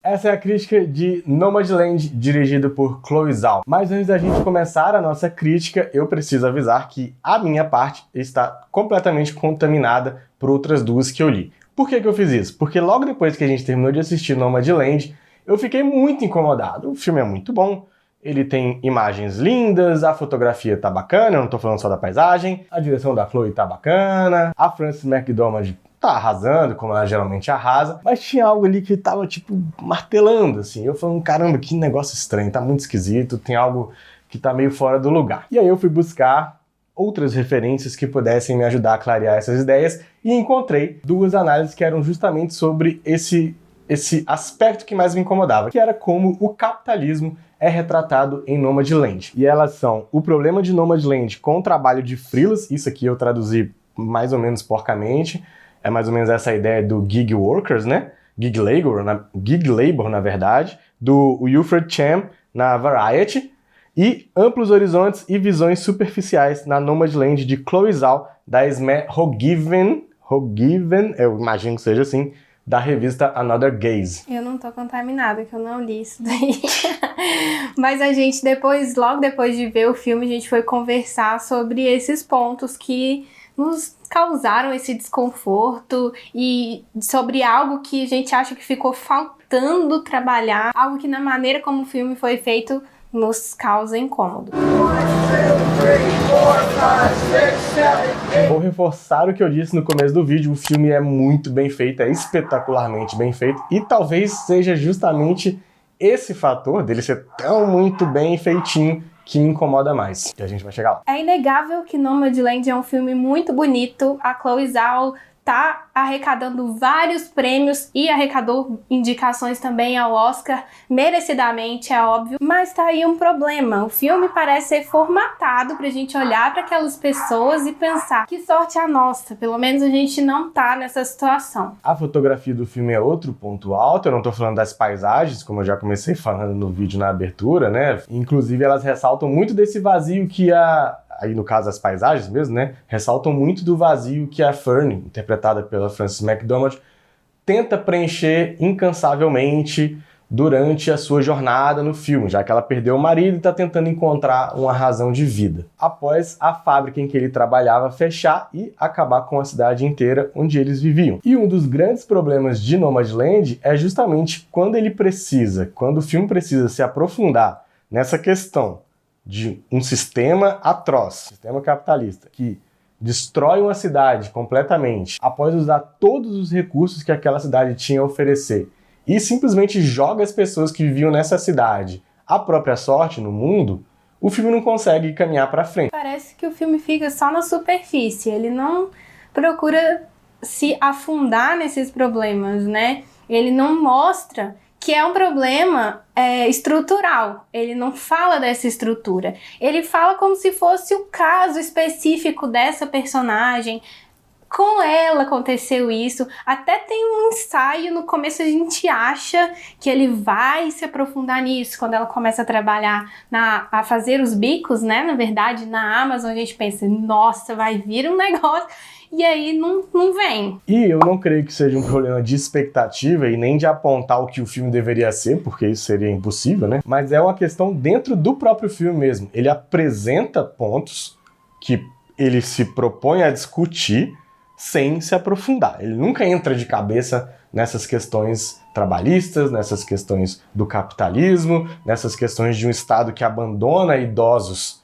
Essa é a crítica de Nomadland, dirigida por Chloe Zhao. Mas antes da gente começar a nossa crítica, eu preciso avisar que a minha parte está completamente contaminada por outras duas que eu li. Por que eu fiz isso? Porque logo depois que a gente terminou de assistir Nomadland, eu fiquei muito incomodado. O filme é muito bom, ele tem imagens lindas, a fotografia tá bacana, eu não tô falando só da paisagem, a direção da Chloe tá bacana, a Frances McDormand tá arrasando, como ela geralmente arrasa, mas tinha algo ali que tava, tipo, martelando, assim. Eu falando, caramba, que negócio estranho, tá muito esquisito, tem algo que tá meio fora do lugar. E aí eu fui buscar outras referências que pudessem me ajudar a clarear essas ideias e encontrei duas análises que eram justamente sobre esse aspecto que mais me incomodava, que era como o capitalismo é retratado em Nomadland. E elas são o problema de Nomadland com o trabalho de freelas, isso aqui eu traduzi mais ou menos porcamente, é mais ou menos essa ideia do gig workers, né? Gig labor, na verdade, do Wilfred Chan na Variety, e amplos horizontes e visões superficiais na Nomadland de Chloe Zhao, da Esme Rogiven, eu imagino que seja assim, da revista Another Gaze. Eu não tô contaminada, que eu não li isso daí. Mas a gente logo depois de ver o filme, a gente foi conversar sobre esses pontos que nos causaram esse desconforto e sobre algo que a gente acha que ficou faltando trabalhar, algo que na maneira como o filme foi feito nos causa incômodo. Vou reforçar o que eu disse no começo do vídeo, o filme é muito bem feito, é espetacularmente bem feito, e talvez seja justamente esse fator dele ser tão muito bem feitinho que me incomoda mais. E a gente vai chegar lá. É inegável que Nomadland é um filme muito bonito. A Chloe Zhao tá arrecadando vários prêmios e arrecadou indicações também ao Oscar, merecidamente, é óbvio. Mas tá aí um problema. O filme parece ser formatado pra gente olhar para aquelas pessoas e pensar que sorte a nossa, pelo menos a gente não tá nessa situação. A fotografia do filme é outro ponto alto, eu não tô falando das paisagens, como eu já comecei falando no vídeo na abertura, né? Inclusive elas ressaltam muito desse vazio que aí no caso as paisagens mesmo, né, ressaltam muito do vazio que a Fern, interpretada pela Frances McDormand, tenta preencher incansavelmente durante a sua jornada no filme, já que ela perdeu o marido e está tentando encontrar uma razão de vida. Após a fábrica em que ele trabalhava fechar e acabar com a cidade inteira onde eles viviam. E um dos grandes problemas de Nomadland é justamente quando o filme precisa se aprofundar nessa questão de um sistema atroz, sistema capitalista, que destrói uma cidade completamente após usar todos os recursos que aquela cidade tinha a oferecer e simplesmente joga as pessoas que viviam nessa cidade à própria sorte no mundo, o filme não consegue caminhar para frente. Parece que o filme fica só na superfície, ele não procura se afundar nesses problemas, né? Ele não mostra que é um problema estrutural. Ele não fala dessa estrutura. Ele fala como se fosse o caso específico dessa personagem. Com ela aconteceu isso. Até tem um ensaio, no começo a gente acha que ele vai se aprofundar nisso. Quando ela começa a trabalhar, a fazer os bicos, né? Na verdade, na Amazon, a gente pensa, nossa, vai vir um negócio. E aí não vem. E eu não creio que seja um problema de expectativa e nem de apontar o que o filme deveria ser, porque isso seria impossível, né? Mas é uma questão dentro do próprio filme mesmo. Ele apresenta pontos que ele se propõe a discutir sem se aprofundar. Ele nunca entra de cabeça nessas questões trabalhistas, nessas questões do capitalismo, nessas questões de um Estado que abandona idosos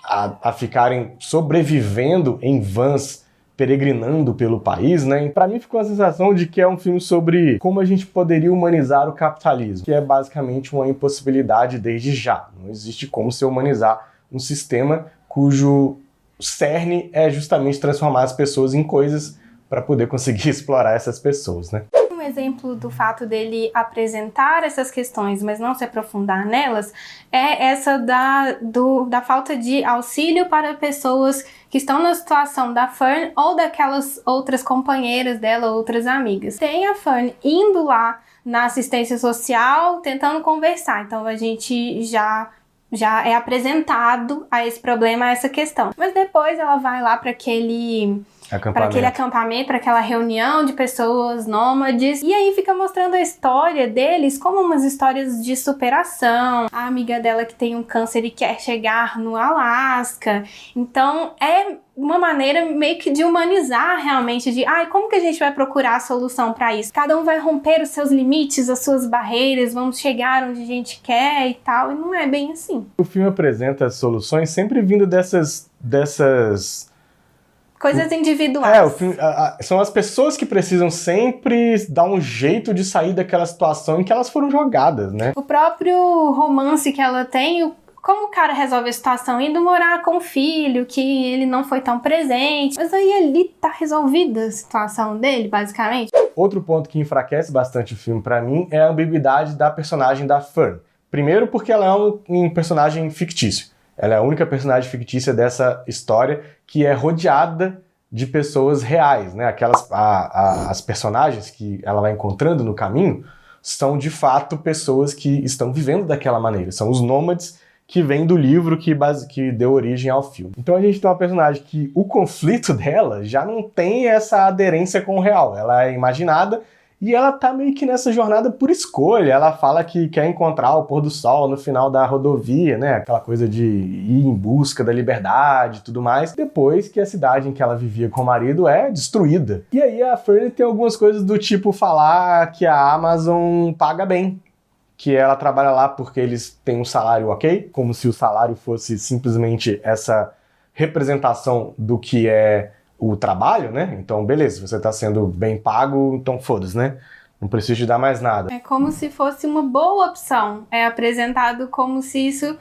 a ficarem sobrevivendo em vans peregrinando pelo país, né? Para mim ficou a sensação de que é um filme sobre como a gente poderia humanizar o capitalismo, que é basicamente uma impossibilidade desde já. Não existe como se humanizar um sistema cujo cerne é justamente transformar as pessoas em coisas para poder conseguir explorar essas pessoas, né? Um exemplo do fato dele apresentar essas questões, mas não se aprofundar nelas, é essa da falta de auxílio para pessoas que estão na situação da Fern ou daquelas outras companheiras dela, outras amigas. Tem a Fern indo lá na assistência social, tentando conversar, então a gente já é apresentado a esse problema, a essa questão. Mas depois ela vai lá para aquele para aquele acampamento, para aquela reunião de pessoas nômades. E aí fica mostrando a história deles como umas histórias de superação. A amiga dela que tem um câncer e quer chegar no Alasca. Então é uma maneira meio que de humanizar realmente, de como que a gente vai procurar a solução para isso? Cada um vai romper os seus limites, as suas barreiras, vamos chegar onde a gente quer e tal, e não é bem assim. O filme apresenta as soluções sempre vindo dessas coisas individuais. O filme, são as pessoas que precisam sempre dar um jeito de sair daquela situação em que elas foram jogadas, né? O próprio romance que ela tem, como o cara resolve a situação? Indo morar com o filho, que ele não foi tão presente. Mas aí ali tá resolvida a situação dele, basicamente. Outro ponto que enfraquece bastante o filme pra mim é a ambiguidade da personagem da Fern. Primeiro porque ela é um personagem fictício. Ela é a única personagem fictícia dessa história que é rodeada de pessoas reais, né? As personagens que ela vai encontrando no caminho são de fato pessoas que estão vivendo daquela maneira. São os nômades que vem do livro que deu origem ao filme. Então a gente tem uma personagem que o conflito dela já não tem essa aderência com o real. Ela é imaginada e ela tá meio que nessa jornada por escolha. Ela fala que quer encontrar o pôr do sol no final da rodovia, né? Aquela coisa de ir em busca da liberdade e tudo mais. Depois que a cidade em que ela vivia com o marido é destruída. E aí a Fern tem algumas coisas do tipo falar que a Amazon paga bem, que ela trabalha lá porque eles têm um salário ok, como se o salário fosse simplesmente essa representação do que é o trabalho, né? Então, beleza, você tá sendo bem pago, então foda-se, né? Não preciso te dar mais nada. É como se fosse uma boa opção. É apresentado como se isso...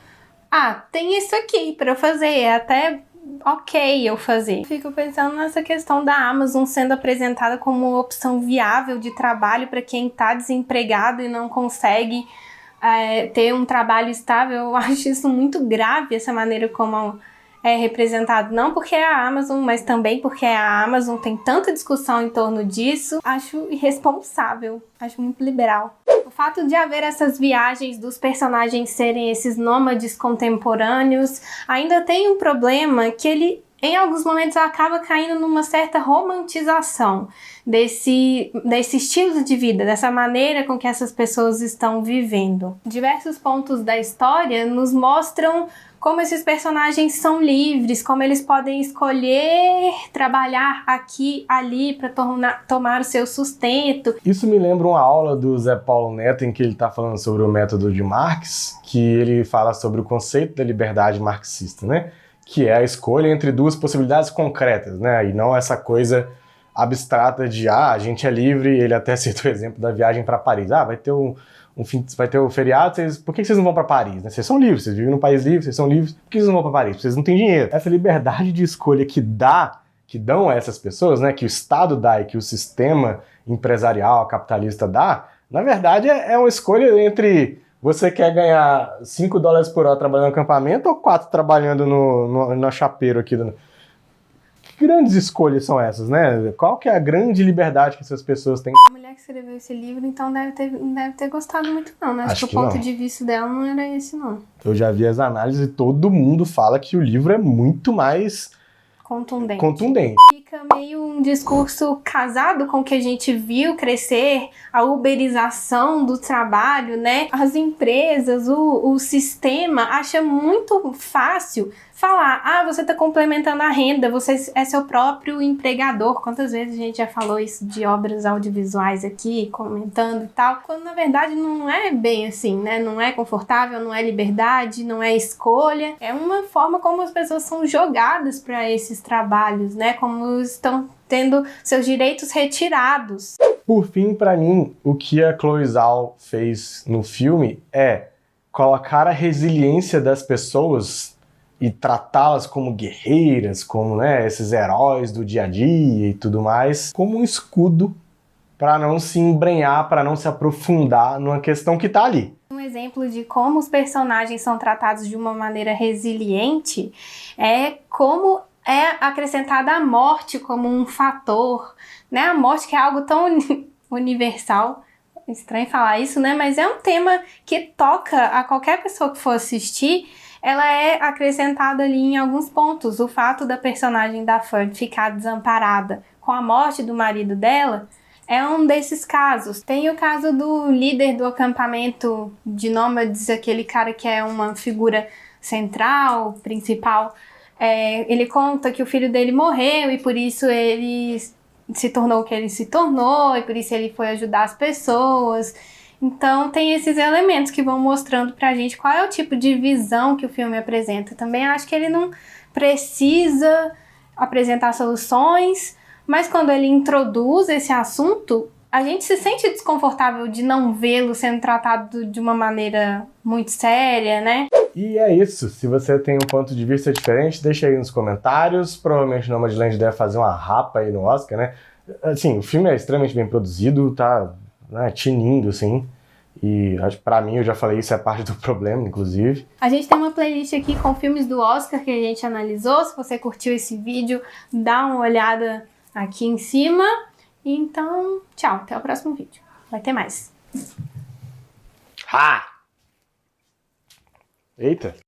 tem isso aqui pra eu fazer, é até ok eu fazer. Fico pensando nessa questão da Amazon sendo apresentada como uma opção viável de trabalho para quem tá desempregado e não consegue ter um trabalho estável. Eu acho isso muito grave, essa maneira como é representado, não porque é a Amazon, mas também porque a Amazon tem tanta discussão em torno disso. Acho irresponsável, acho muito liberal. O fato de haver essas viagens dos personagens serem esses nômades contemporâneos ainda tem um problema que ele, em alguns momentos, acaba caindo numa certa romantização desse estilo de vida, dessa maneira com que essas pessoas estão vivendo. Diversos pontos da história nos mostram como esses personagens são livres, como eles podem escolher trabalhar aqui, ali, para tomar o seu sustento. Isso me lembra uma aula do Zé Paulo Neto, em que ele está falando sobre o método de Marx, que ele fala sobre o conceito da liberdade marxista, né? Que é a escolha entre duas possibilidades concretas, né? E não essa coisa abstrata de, a gente é livre. Ele até citou o exemplo da viagem para Paris. Vai ter o feriado, por que vocês não vão para Paris? Né? Vocês são livres, vocês vivem num país livre, vocês são livres, por que vocês não vão para Paris? Vocês não têm dinheiro. Essa liberdade de escolha que dão a essas pessoas, né, que o Estado dá e que o sistema empresarial capitalista dá, na verdade é uma escolha entre você quer ganhar $5 por hora trabalhando no acampamento ou 4 trabalhando no chapeiro aqui. Que grandes escolhas são essas, né? Qual que é a grande liberdade que essas pessoas têm? A mulher que escreveu esse livro, então, não deve ter gostado muito, não, né? Acho que o ponto não. de vista dela não era esse, não. Eu já vi as análises e todo mundo fala que o livro é muito mais contundente. Fica meio um discurso casado com o que a gente viu crescer, a uberização do trabalho, né? As empresas, o sistema acha muito fácil falar, você tá complementando a renda, você é seu próprio empregador. Quantas vezes a gente já falou isso de obras audiovisuais aqui, comentando e tal, quando na verdade não é bem assim, né? Não é confortável, não é liberdade, não é escolha. É uma forma como as pessoas são jogadas para esses trabalhos, né? Como estão tendo seus direitos retirados. Por fim, para mim, o que a Chloe Zhao fez no filme é colocar a resiliência das pessoas e tratá-las como guerreiras, como, né, esses heróis do dia a dia e tudo mais, como um escudo para não se embrenhar, para não se aprofundar numa questão que tá ali. Um exemplo de como os personagens são tratados de uma maneira resiliente é como é acrescentada a morte como um fator, né? A morte que é algo tão universal. Estranho falar isso, né? Mas é um tema que toca a qualquer pessoa que for assistir. ela é acrescentada ali em alguns pontos. O fato da personagem da Fern ficar desamparada com a morte do marido dela é um desses casos. Tem o caso do líder do acampamento de nômades, aquele cara que é uma figura central, principal. Ele conta que o filho dele morreu e por isso ele se tornou o que ele se tornou, e por isso ele foi ajudar as pessoas. Então tem esses elementos que vão mostrando pra gente qual é o tipo de visão que o filme apresenta. Também acho que ele não precisa apresentar soluções, mas quando ele introduz esse assunto, a gente se sente desconfortável de não vê-lo sendo tratado de uma maneira muito séria, né? E é isso. Se você tem um ponto de vista diferente, deixa aí nos comentários. Provavelmente Nomadland deve fazer uma rapa aí no Oscar, né? Assim, o filme é extremamente bem produzido, tá, né, tinindo, assim. E pra mim, eu já falei, isso é parte do problema, inclusive. A gente tem uma playlist aqui com filmes do Oscar que a gente analisou. Se você curtiu esse vídeo, dá uma olhada aqui em cima. Então, tchau. Até o próximo vídeo. Vai ter mais. Ha! Eita!